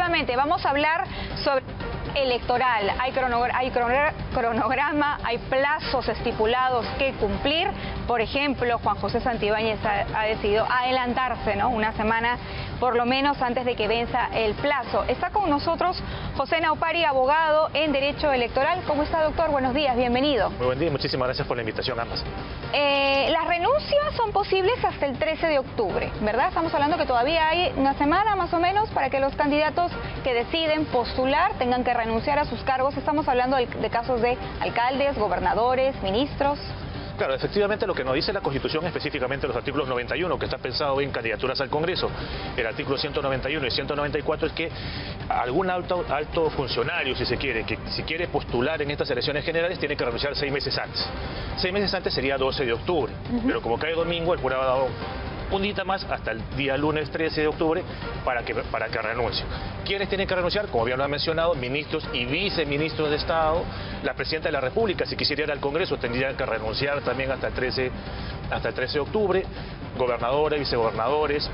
Justamente, vamos a hablar sobre electoral. Hay cronograma, hay plazos estipulados que cumplir. Por ejemplo, Juan José Santibáñez ha decidido adelantarse, ¿no?, una semana por lo menos antes de que venza el plazo. Está con nosotros José Naupari, abogado en Derecho Electoral. ¿Cómo está, doctor? Buenos días, bienvenido. Muy buen día y muchísimas gracias por la invitación, ambas. Las renuncias son posibles hasta el 13 de octubre, ¿verdad? Estamos hablando que todavía hay una semana más o menos para que los candidatos que deciden postular tengan que renunciar a sus cargos. Estamos hablando de casos de alcaldes, gobernadores, ministros. Claro, efectivamente lo que nos dice la Constitución, específicamente los artículos 91, que está pensado en candidaturas al Congreso, el artículo 191 y 194, es que algún alto funcionario, si se quiere, que si quiere postular en estas elecciones generales, tiene que renunciar 6 meses antes. 6 meses antes sería 12 de octubre, pero como cae domingo, el jurado ha dado un día más hasta el día lunes 13 de octubre para que renuncie. ¿Quiénes tienen que renunciar? Como bien lo han mencionado, ministros y viceministros de Estado. La presidenta de la República, si quisiera ir al Congreso, tendría que renunciar también hasta el 13 de octubre. Gobernadores, vicegobernadores,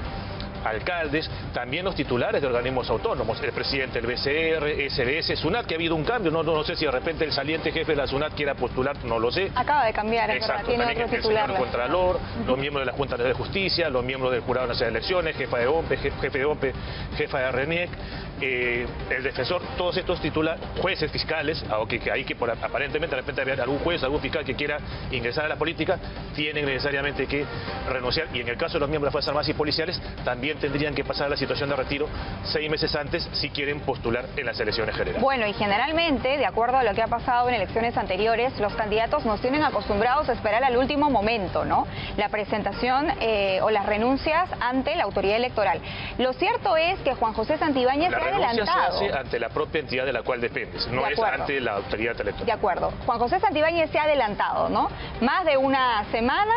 alcaldes, también los titulares de organismos autónomos, el presidente del BCR, SBS, SUNAT, que ha habido un cambio, no sé si de repente el saliente jefe de la SUNAT quiera postular, no lo sé. Acaba de cambiar, es exacto, verdad, tiene otro titular. El señor Contralor, los miembros de la Junta de Justicia, los miembros del Jurado Nacional de Elecciones, jefa de OMPE, jefe de OMPE, jefa de RENIEC, el defensor, todos estos titulares, jueces, fiscales, aunque aparentemente de repente había algún juez, algún fiscal que quiera ingresar a la política, tienen necesariamente que renunciar, y en el caso de los miembros de las Fuerzas Armadas y policiales, también tendrían que pasar a la situación de retiro 6 meses antes si quieren postular en las elecciones generales. Bueno, y generalmente, de acuerdo a lo que ha pasado en elecciones anteriores, los candidatos nos tienen acostumbrados a esperar al último momento, ¿no?, la presentación o las renuncias ante la autoridad electoral. Lo cierto es que Juan José Santibáñez se ha adelantado. La renuncia se hace ante la propia entidad de la cual dependes, no es ante la autoridad electoral. De acuerdo. Juan José Santibáñez se ha adelantado, ¿no?, más de una semana.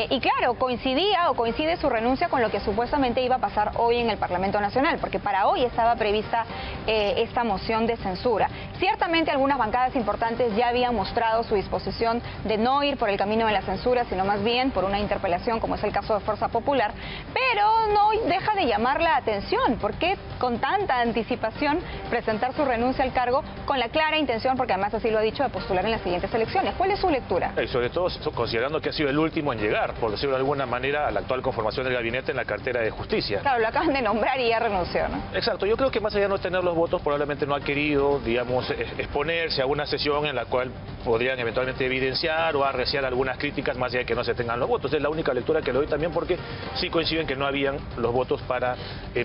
Y claro, coincide su renuncia con lo que supuestamente iba a pasar hoy en el Parlamento Nacional, porque para hoy estaba prevista esta moción de censura. Ciertamente algunas bancadas importantes ya habían mostrado su disposición de no ir por el camino de la censura, sino más bien por una interpelación, como es el caso de Fuerza Popular, pero no deja de llamar la atención. ¿Por qué con tanta anticipación presentar su renuncia al cargo con la clara intención, porque además así lo ha dicho, de postular en las siguientes elecciones? ¿Cuál es su lectura? Y sobre todo considerando que ha sido el último en llegar, por decirlo de alguna manera, a la actual conformación del gabinete en la cartera de Justicia. Claro, lo acaban de nombrar y ya renunció, ¿no? Exacto, yo creo que más allá de no tener los votos, probablemente no ha querido, digamos, exponerse a una sesión en la cual podrían eventualmente evidenciar o arreciar algunas críticas, más allá de que no se tengan los votos. Es la única lectura que le doy también, porque sí coinciden que no habían los votos para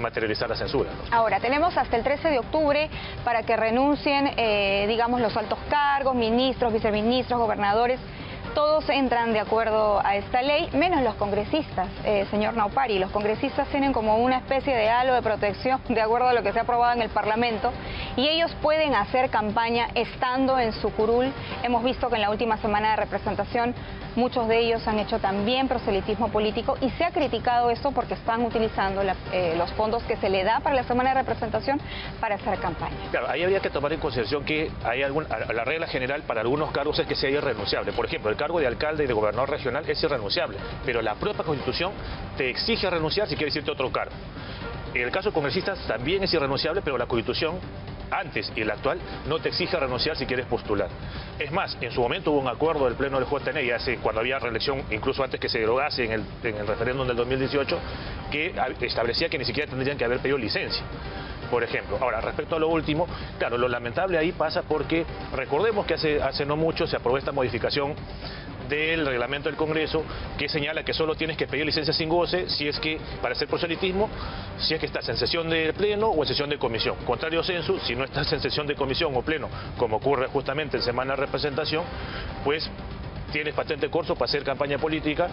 materializar la censura, ¿no? Ahora, tenemos hasta el 13 de octubre para que renuncien, digamos, los altos cargos, ministros, viceministros, gobernadores. Todos entran de acuerdo a esta ley, menos los congresistas, señor Naupari. Los congresistas tienen como una especie de halo de protección de acuerdo a lo que se ha aprobado en el Parlamento, y ellos pueden hacer campaña estando en su curul. Hemos visto que en la última semana de representación muchos de ellos han hecho también proselitismo político, y se ha criticado esto porque están utilizando los fondos que se le da para la semana de representación para hacer campaña. Claro, ahí habría que tomar en consideración que hay la regla general para algunos cargos es que sea irrenunciable. Por ejemplo, el cargo de alcalde y de gobernador regional es irrenunciable, pero la propia Constitución te exige renunciar si quieres irte a otro cargo. En el caso de congresistas también es irrenunciable, pero la Constitución antes y la actual no te exige renunciar si quieres postular. Es más, en su momento hubo un acuerdo del Pleno del JNE, cuando había reelección, incluso antes que se derogase en el referéndum del 2018, que establecía que ni siquiera tendrían que haber pedido licencia, por ejemplo. Ahora, respecto a lo último, claro, lo lamentable ahí pasa porque recordemos que hace no mucho se aprobó esta modificación del reglamento del Congreso, que señala que solo tienes que pedir licencia sin goce si es que, para hacer proselitismo, si es que estás en sesión de pleno o en sesión de comisión. Contrario censo, si no estás en sesión de comisión o pleno, como ocurre justamente en semana de representación, pues tienes patente corso para hacer campaña política.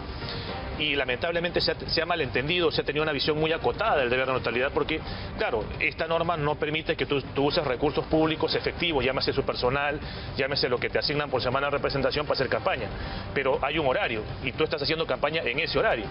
Y lamentablemente se ha malentendido, se ha tenido una visión muy acotada del deber de neutralidad, porque, claro, esta norma no permite que tú uses recursos públicos efectivos, llámese su personal, llámese lo que te asignan por semana de representación para hacer campaña. Pero hay un horario y tú estás haciendo campaña en ese horario.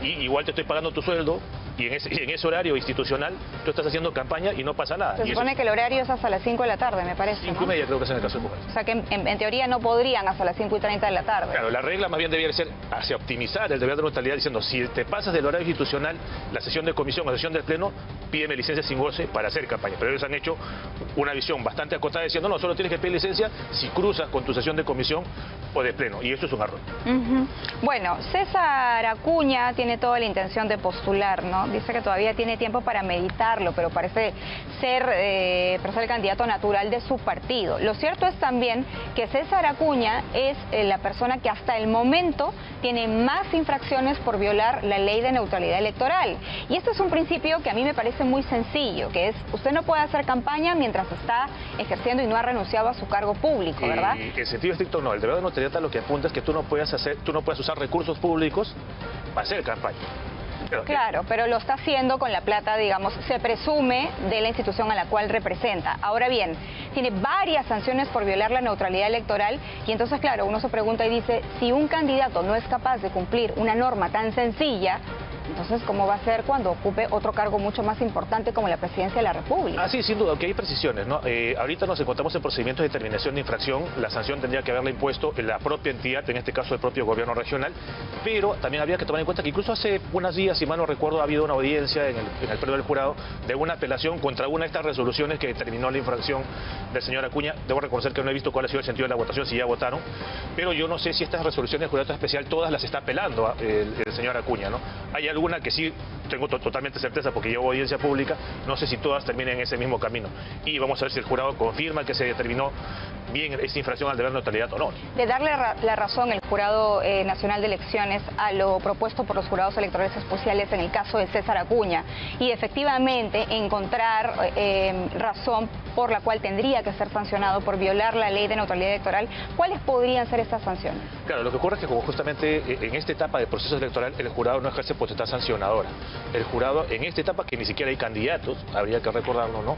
Y igual te estoy pagando tu sueldo, y en ese horario institucional tú estás haciendo campaña y no pasa nada. Se supone que el horario es hasta las 5 de la tarde, me parece, 5:30 creo que es en el caso de Pucallpa. O sea que en teoría no podrían hasta las 5:30 de la tarde. Claro, la regla más bien debería ser hacia optimizar el deber de neutralidad diciendo, si te pasas del horario institucional, la sesión de comisión o sesión del pleno, pídeme licencia sin goce para hacer campaña. Pero ellos han hecho una visión bastante acotada diciendo, no, solo tienes que pedir licencia si cruzas con tu sesión de comisión o de pleno. Y eso es un error. Bueno, César Acuña tiene toda la intención de postular, ¿no? Dice que todavía tiene tiempo para meditarlo, pero parece ser el candidato natural de su partido. Lo cierto es también que César Acuña es la persona que hasta el momento tiene más infracciones por violar la ley de neutralidad electoral. Y esto es un principio que a mí me parece muy sencillo, que es, usted no puede hacer campaña mientras está ejerciendo y no ha renunciado a su cargo público, ¿verdad? En sentido estricto no, el deber de neutralidad lo que apunta es que tú no puedes usar recursos públicos para hacer campaña. Claro, pero lo está haciendo con la plata, digamos, se presume de la institución a la cual representa. Ahora bien, tiene varias sanciones por violar la neutralidad electoral y entonces, claro, uno se pregunta y dice, si un candidato no es capaz de cumplir una norma tan sencilla, entonces, ¿cómo va a ser cuando ocupe otro cargo mucho más importante como la presidencia de la República? Ah, sí, sin duda, aunque hay precisiones, ¿no? Ahorita nos encontramos en procedimientos de determinación de infracción, la sanción tendría que haberla impuesto en la propia entidad, en este caso el propio gobierno regional, pero también habría que tomar en cuenta que incluso hace unos días, si mal no recuerdo, ha habido una audiencia en el pleno del jurado de una apelación contra una de estas resoluciones que determinó la infracción del señor Acuña. Debo reconocer que no he visto cuál ha sido el sentido de la votación, si ya votaron, pero yo no sé si estas resoluciones del jurado especial todas las está apelando el señor Acuña, ¿no? Hay alguna que sí tengo totalmente certeza porque llevo audiencia pública, no sé si todas terminen en ese mismo camino. Y vamos a ver si el jurado confirma que se determinó bien esta infracción al deber de neutralidad o no. De darle la razón el Jurado Nacional de Elecciones a lo propuesto por los jurados electorales especiales en el caso de César Acuña y efectivamente encontrar razón por la cual tendría que ser sancionado por violar la ley de neutralidad electoral, ¿cuáles podrían ser estas sanciones? Claro, lo que ocurre es que como justamente en esta etapa de proceso electoral el jurado no ejerce potestad sancionadora. El jurado en esta etapa, que ni siquiera hay candidatos, habría que recordarlo, ¿no?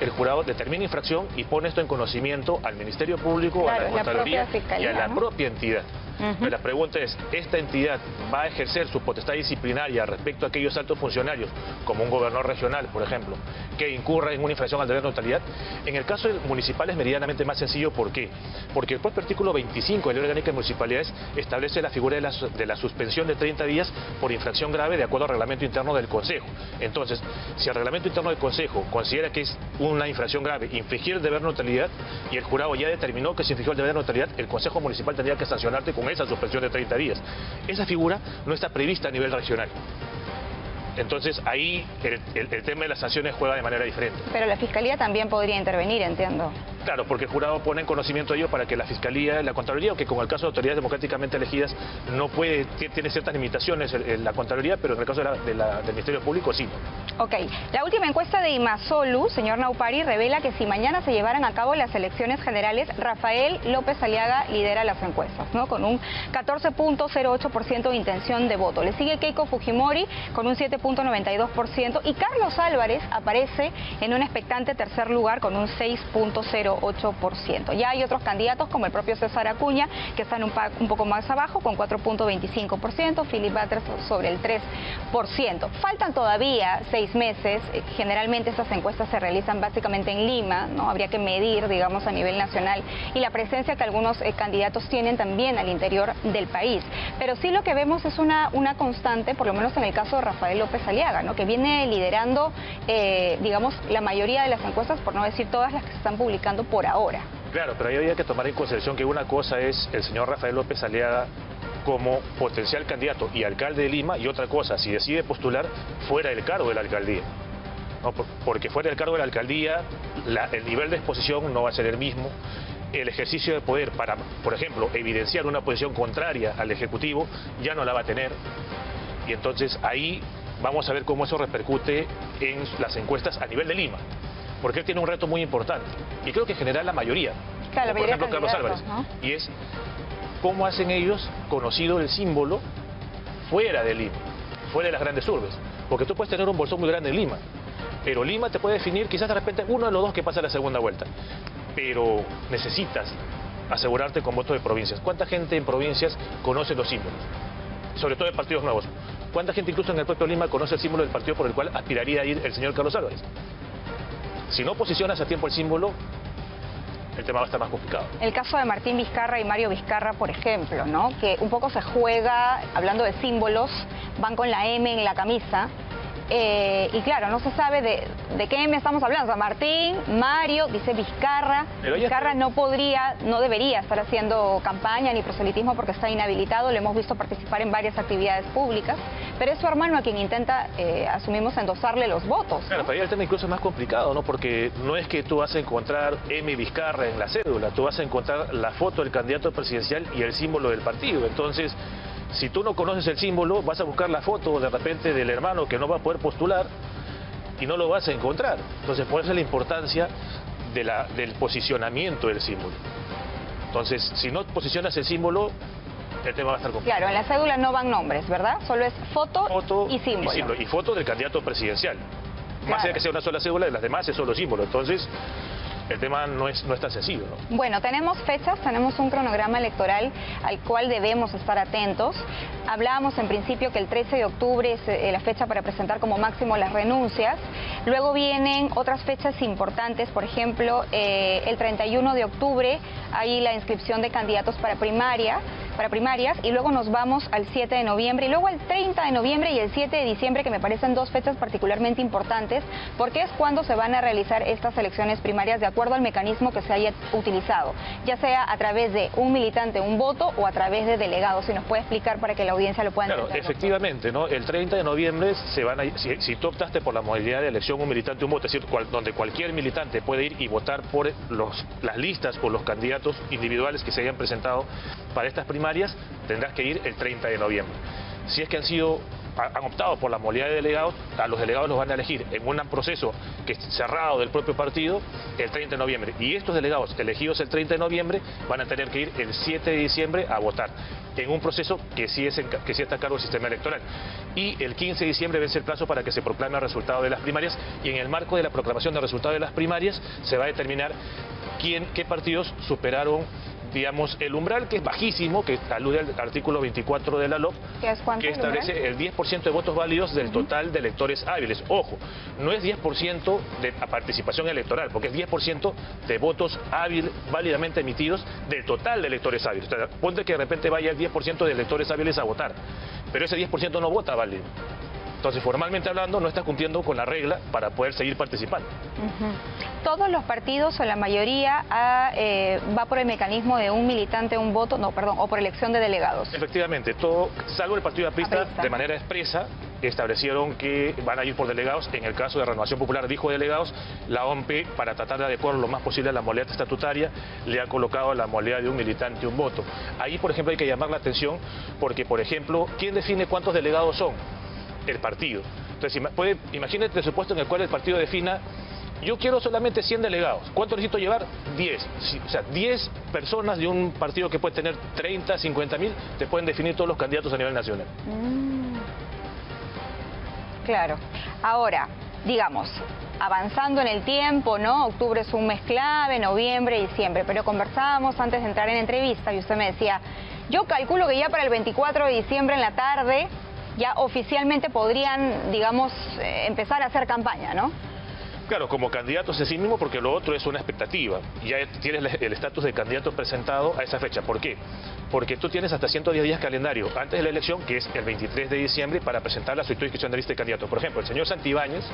El jurado determina infracción y pone esto en conocimiento al Ministerio Público, claro, a la Contraloría y a la propia entidad. Pero la pregunta es, ¿esta entidad va a ejercer su potestad disciplinaria respecto a aquellos altos funcionarios, como un gobernador regional, por ejemplo, que incurra en una infracción al deber de neutralidad? En el caso municipal es meridianamente más sencillo. ¿Por qué? Porque el propio artículo 25 de la Ley Orgánica de Municipalidades establece la figura de la suspensión de 30 días por infracción grave de acuerdo al reglamento interno del Consejo. Entonces, si el reglamento interno del Consejo considera que es una infracción grave infringir el deber de neutralidad y el jurado ya determinó que se infringió el deber de neutralidad, el Consejo Municipal tendría que sancionarte con esa suspensión de 30 días. Esa figura no está prevista a nivel regional. Entonces ahí el tema de las sanciones juega de manera diferente. Pero la Fiscalía también podría intervenir, entiendo. Claro, porque el jurado pone en conocimiento de ello para que la Fiscalía, la Contraloría, que como el caso de autoridades democráticamente elegidas, no puede, tiene ciertas limitaciones la Contraloría, pero en el caso del Ministerio Público sí. Ok, la última encuesta de Imasolu, señor Naupari, revela que si mañana se llevaran a cabo las elecciones generales, Rafael López Aliaga lidera las encuestas, ¿no? Con un 14.08% de intención de voto. Le sigue Keiko Fujimori con un 7.92% y Carlos Álvarez aparece en un expectante tercer lugar con un 6.08%. Ya hay otros candidatos como el propio César Acuña que están un poco más abajo con 4.25%, Philip Butters sobre el 3%. Faltan todavía 6 meses, generalmente estas encuestas se realizan básicamente en Lima, ¿no? Habría que medir, digamos, a nivel nacional y la presencia que algunos candidatos tienen también al interior del país. Pero sí lo que vemos es una constante, por lo menos en el caso de Rafael López Aliaga, ¿no? Que viene liderando, digamos, la mayoría de las encuestas, por no decir todas las que se están publicando por ahora. Claro, pero ahí había que tomar en consideración que una cosa es el señor Rafael López Aliaga como potencial candidato y alcalde de Lima, y otra cosa, si decide postular fuera del cargo de la alcaldía. ¿No? Porque fuera del cargo de la alcaldía, el nivel de exposición no va a ser el mismo. El ejercicio de poder para, por ejemplo, evidenciar una posición contraria al Ejecutivo, ya no la va a tener. Y entonces ahí vamos a ver cómo eso repercute en las encuestas a nivel de Lima. Porque él tiene un reto muy importante. Y creo que en general la mayoría. Claro, la mayoría por ejemplo, Carlos Álvarez. ¿No? Y es cómo hacen ellos conocido el símbolo fuera de Lima, fuera de las grandes urbes. Porque tú puedes tener un bolsón muy grande en Lima, pero Lima te puede definir quizás de repente uno de los dos que pasa la segunda vuelta. Pero necesitas asegurarte con votos de provincias. ¿Cuánta gente en provincias conoce los símbolos? Sobre todo de partidos nuevos. ¿Cuánta gente incluso en el propio Lima conoce el símbolo del partido por el cual aspiraría a ir el señor Carlos Álvarez? Si no posicionas a tiempo el símbolo, el tema va a estar más complicado. El caso de Martín Vizcarra y Mario Vizcarra, por ejemplo, ¿no? Que un poco se juega, hablando de símbolos, van con la M en la camisa. Y claro, no se sabe de qué M estamos hablando. O sea, Martín, Mario, dice Vizcarra. Vizcarra no debería estar haciendo campaña ni proselitismo porque está inhabilitado. Lo hemos visto participar en varias actividades públicas. Pero es su hermano a quien intenta, asumimos, endosarle los votos, ¿no? Claro, pero ahí el tema incluso es más complicado, ¿no? Porque no es que tú vas a encontrar M Vizcarra en la cédula, tú vas a encontrar la foto del candidato presidencial y el símbolo del partido. Entonces, si tú no conoces el símbolo, vas a buscar la foto de repente del hermano que no va a poder postular y no lo vas a encontrar. Entonces, por eso es la importancia del posicionamiento del símbolo. Entonces, si no posicionas el símbolo, el tema va a estar complicado. Claro, en la cédula no van nombres, ¿verdad? Solo es foto y símbolo. Y foto del candidato presidencial. Claro. Más allá de que sea una sola cédula, las demás es solo símbolo. Entonces, el tema no es tan sencillo, ¿no? Bueno, tenemos fechas, tenemos un cronograma electoral al cual debemos estar atentos. Hablábamos en principio que el 13 de octubre es la fecha para presentar como máximo las renuncias. Luego vienen otras fechas importantes, por ejemplo, el 31 de octubre hay la inscripción de candidatos para primarias, y luego nos vamos al 7 de noviembre y luego al 30 de noviembre y el 7 de diciembre, que me parecen dos fechas particularmente importantes porque es cuando se van a realizar estas elecciones primarias de acuerdo al mecanismo que se haya utilizado, ya sea a través de un militante, un voto o a través de delegados. Si nos puede explicar para que la audiencia lo pueda entender. Claro, efectivamente, ¿no? El 30 de noviembre si tú optaste por la modalidad de elección un militante, un voto, es decir, donde cualquier militante puede ir y votar por las listas o los candidatos individuales que se hayan presentado para estas primarias, tendrás que ir el 30 de noviembre. Si es que han optado por la modalidad de delegados, a los delegados los van a elegir en un proceso que es cerrado del propio partido el 30 de noviembre. Y estos delegados elegidos el 30 de noviembre van a tener que ir el 7 de diciembre a votar en un proceso que sí está a cargo del sistema electoral. Y el 15 de diciembre vence el plazo para que se proclame el resultado de las primarias, y en el marco de la proclamación del resultado de las primarias se va a determinar qué partidos superaron, digamos, el umbral, que es bajísimo, que alude al artículo 24 de la LOP, que establece el 10% de votos válidos del total de electores hábiles. Ojo, no es 10% de participación electoral, porque es 10% de votos válidamente emitidos del total de electores hábiles. O sea, ponte que de repente vaya el 10% de electores hábiles a votar, pero ese 10% no vota válido. Entonces, formalmente hablando, no está cumpliendo con la regla para poder seguir participando. ¿Todos los partidos o la mayoría va por el mecanismo de un militante, un voto, o por elección de delegados? Efectivamente, todo, salvo el Partido Aprista, de manera expresa, establecieron que van a ir por delegados. En el caso de Renovación Popular dijo delegados. La OMP, para tratar de adecuar lo más posible a la modalidad estatutaria, le ha colocado la modalidad de un militante, un voto. Ahí, por ejemplo, hay que llamar la atención porque, por ejemplo, ¿quién define cuántos delegados son? El partido. Entonces, imagínate el presupuesto en el cual el partido defina: yo quiero solamente 100 delegados. ¿Cuánto necesito llevar? 10. O sea, 10 personas de un partido que puede tener 30, 50 mil, te pueden definir todos los candidatos a nivel nacional. Claro. Ahora, digamos, avanzando en el tiempo, ¿no? Octubre es un mes clave, noviembre, diciembre, pero conversábamos antes de entrar en entrevista y usted me decía, yo calculo que ya para el 24 de diciembre en la tarde ya oficialmente podrían, digamos, empezar a hacer campaña, ¿no? Claro, como candidatos en sí mismo, porque lo otro es una expectativa. Ya tienes el estatus de candidato presentado a esa fecha. ¿Por qué? Porque tú tienes hasta 110 días calendario antes de la elección, que es el 23 de diciembre, para presentar la solicitud de inscripción de lista de candidato. Por ejemplo, el señor Santibáñez,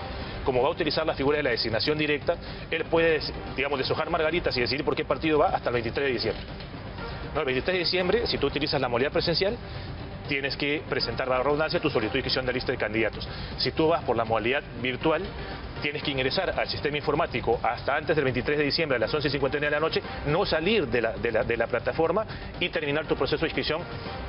como va a utilizar la figura de la designación directa, él puede, digamos, deshojar margaritas y decidir por qué partido va hasta el 23 de diciembre. No, el 23 de diciembre, si tú utilizas la modalidad presencial, tienes que presentar, la redundancia, tu solicitud de inscripción de lista de candidatos. Si tú vas por la modalidad virtual, tienes que ingresar al sistema informático hasta antes del 23 de diciembre a las 11:59 de la noche, no salir de la plataforma y terminar tu proceso de inscripción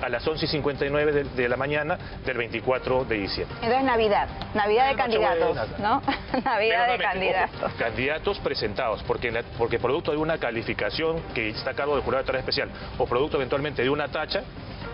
a las 11:59 de la mañana del 24 de diciembre. Entonces Navidad de candidatos, ¿no? Navidad de candidatos. Ojo, candidatos presentados, porque producto de una calificación que está a cargo del jurado de tarea especial o producto eventualmente de una tacha,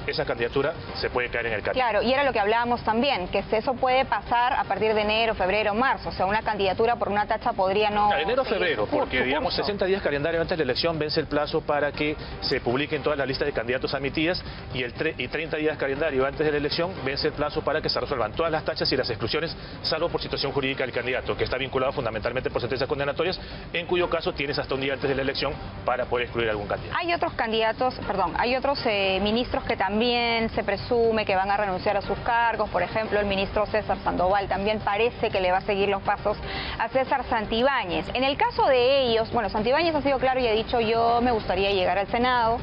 esa candidatura se puede caer en el camino. Claro, y era lo que hablábamos también, que eso puede pasar a partir de enero, febrero, marzo. O sea, una candidatura por una tacha podría no... Enero o febrero, porque su digamos curso. 60 días calendario antes de la elección vence el plazo para que se publiquen todas las listas de candidatos admitidas y 30 días calendario antes de la elección vence el plazo para que se resuelvan todas las tachas y las exclusiones, salvo por situación jurídica del candidato, que está vinculado fundamentalmente por sentencias condenatorias, en cuyo caso tienes hasta un día antes de la elección para poder excluir algún candidato. Hay otros candidatos, hay otros ministros que también se presume que van a renunciar a sus cargos. Por ejemplo, el ministro César Sandoval también parece que le va a seguir los pasos a César Santibáñez. En el caso de ellos, bueno, Santibáñez ha sido claro y ha dicho: yo me gustaría llegar al Senado.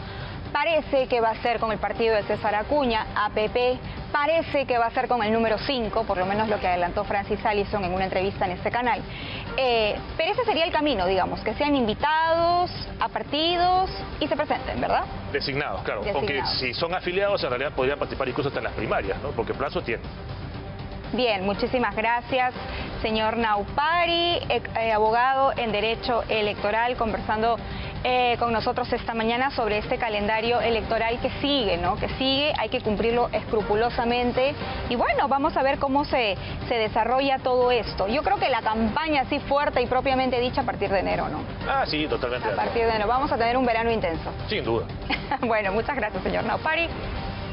Parece que va a ser con el partido de César Acuña, APP, parece que va a ser con el número 5, por lo menos lo que adelantó Francis Allison en una entrevista en este canal. Pero ese sería el camino, digamos, que sean invitados a partidos y se presenten, ¿verdad? Designados, claro, Designados. aunque si son afiliados en realidad podrían participar incluso hasta en las primarias, ¿no? Porque plazo tiene. Bien, muchísimas gracias, señor Naupari, abogado en Derecho Electoral, conversando con nosotros esta mañana sobre este calendario electoral que sigue, ¿no? Que sigue, hay que cumplirlo escrupulosamente y bueno, vamos a ver cómo se desarrolla todo esto. Yo creo que la campaña así fuerte y propiamente dicha a partir de enero, ¿no? Ah, sí, totalmente. A partir de enero. Vamos a tener un verano intenso. Sin duda. Bueno, muchas gracias, señor Naupari.